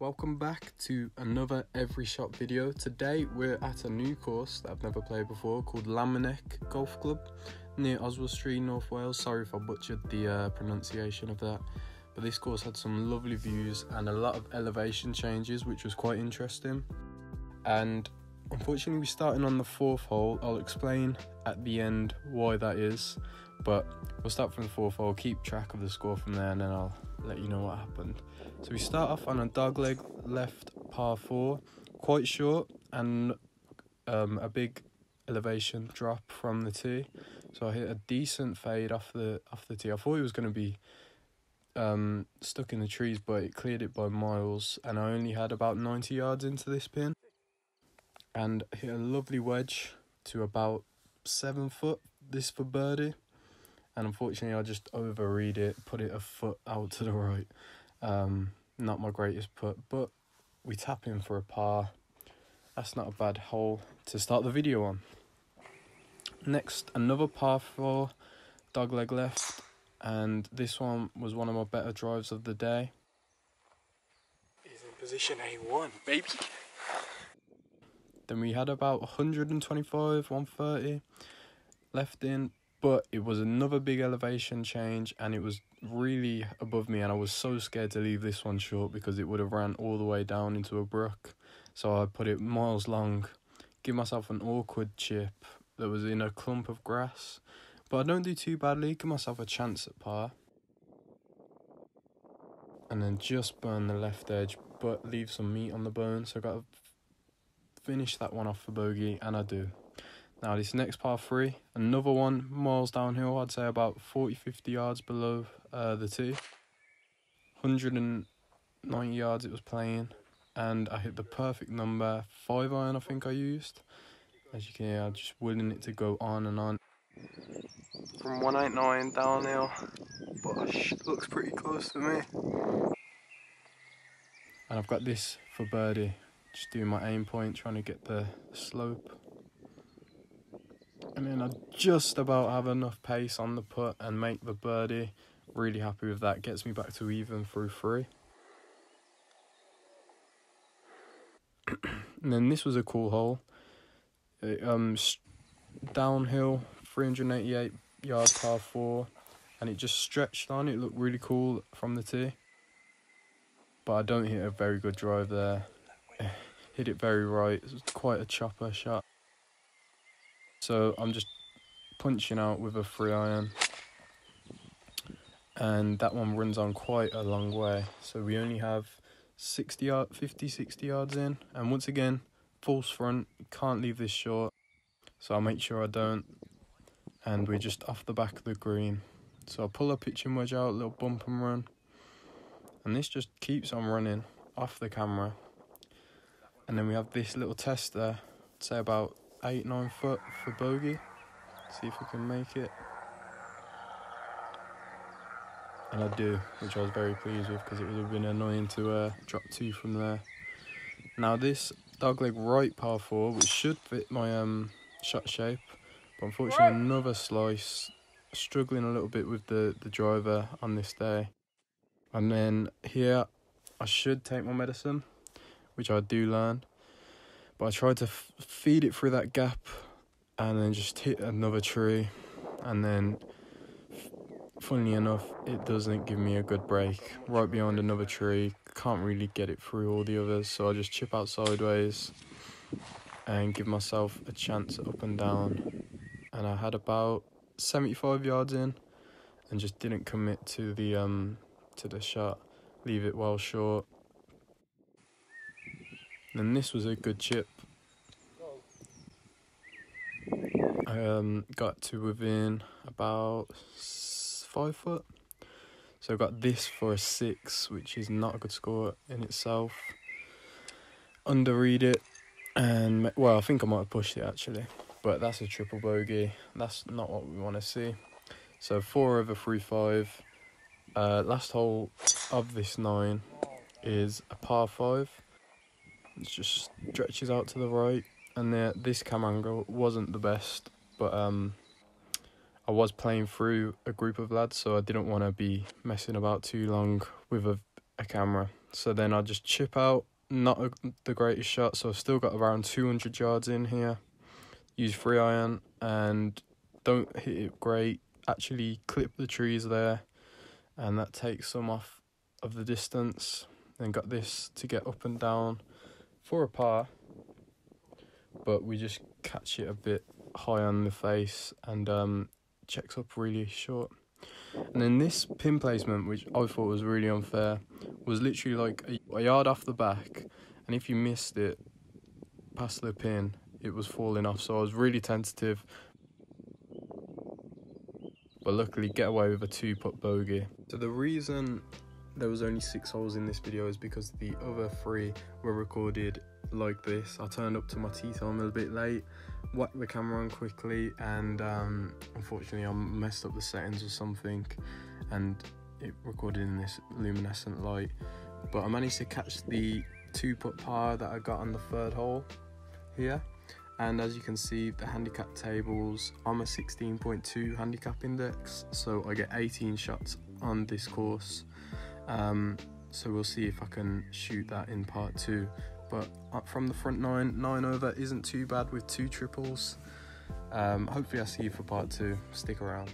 Welcome back to another Every Shot video. Today we're at a new course that I've never played before called Llanymynech Golf Club near Oswald Street, North Wales. Sorry if I butchered the pronunciation of that, but this course had some lovely views and a lot of elevation changes, which was quite interesting. And unfortunately we're starting on the fourth hole. I'll explain at the end why that is, but we'll start from the fourth hole, keep track of the score from there, and then I'll let you know what happened. So we start off on a dogleg left par 4, quite short, and a big elevation drop from the tee. So I hit a decent fade off the tee. I thought it was going to be stuck in the trees, but it cleared it by miles, and I only had about 90 yards into this pin, and hit a lovely wedge to about 7 foot. This for birdie, and unfortunately I just overread it, put it a foot out to the right. Not my greatest putt, but we tap in for a par. That's not a bad hole to start the video on. Next, another par 4, dogleg left, and this one was one of my better drives of the day. He's in position A1, baby. Then we had about 125, 130 left in, but it was another big elevation change, and it was really above me, and I was so scared to leave this one short because it would have ran all the way down into a brook. So I put it miles long, give myself an awkward chip that was in a clump of grass, but I don't do too badly, give myself a chance at par, and then just burn the left edge but leave some meat on the bone. So I got to finish that one off for bogey, and I do. Now this next par 3, another one miles downhill, I'd say about 40-50 yards below the tee. 190 yards it was playing, and I hit the perfect number, 5-iron I think I used. As you can hear, I'm just willing it to go on and on. From 189 downhill, but looks pretty close to me. And I've got this for birdie, just doing my aim point, trying to get the slope. And then I just about have enough pace on the putt and make the birdie. Really happy with that. Gets me back to even through 3. And then this was a cool hole. Downhill, 388 yard par 4, and it just stretched on. It looked really cool from the tee, but I don't hit a very good drive there. Hit it very right. It was quite a chopper shot. So I'm just punching out with a 3-iron, and that one runs on quite a long way. So we only have 60 yards in, and once again, false front, can't leave this short. So I'll make sure I don't, and we're just off the back of the green. So I pull a pitching wedge out, a little bump and run, and this just keeps on running off the camera. And then we have this little test there, say about 8-9 foot for bogey. See if we can make it. And I do, which I was very pleased with, because it would have been annoying to drop 2 from there. Now this dogleg right par 4, which should fit my shot shape, but unfortunately another slice. Struggling a little bit with the driver on this day. And then here I should take my medicine, which I do learn. But I tried to feed it through that gap and then just hit another tree, and then funnily enough it doesn't give me a good break right behind another tree. Can't really get it through all the others, so I just chip out sideways and give myself a chance up and down. And I had about 75 yards in and just didn't commit to the shot, leave it well short. And this was a good chip. I got to within about 5 foot. So I got this for a 6, which is not a good score in itself. Underread it, and well, I think I might have pushed it actually, but that's a triple bogey. That's not what we want to see. So 4 over 3-5. Last hole of this 9 is a par 5. It just stretches out to the right, and this camera angle wasn't the best, but I was playing through a group of lads, so I didn't want to be messing about too long with a camera. So then I just chip out, not the greatest shot, so I've still got around 200 yards in here. Use 3-iron and don't hit it great. Actually clip the trees there, and that takes some off of the distance. Then got this to get up and down for a par, but we just catch it a bit high on the face and checks up really short. And then this pin placement, which I thought was really unfair, was literally like a yard off the back, and if you missed it past the pin, it was falling off. So I was really tentative, but luckily get away with a 2-putt bogey. So the reason there was only 6 holes in this video is because the other 3 were recorded like this. I turned up to my tee time a little bit late, whacked the camera on quickly, and unfortunately I messed up the settings or something, and it recorded in this luminescent light. But I managed to catch the 2-putt par that I got on the 3rd hole here. And as you can see, the handicap tables, I'm a 16.2 handicap index, so I get 18 shots on this course. So we'll see if I can shoot that in part 2. But up from the front 9 over isn't too bad with 2 triples. Hopefully I'll see you for part 2. Stick around.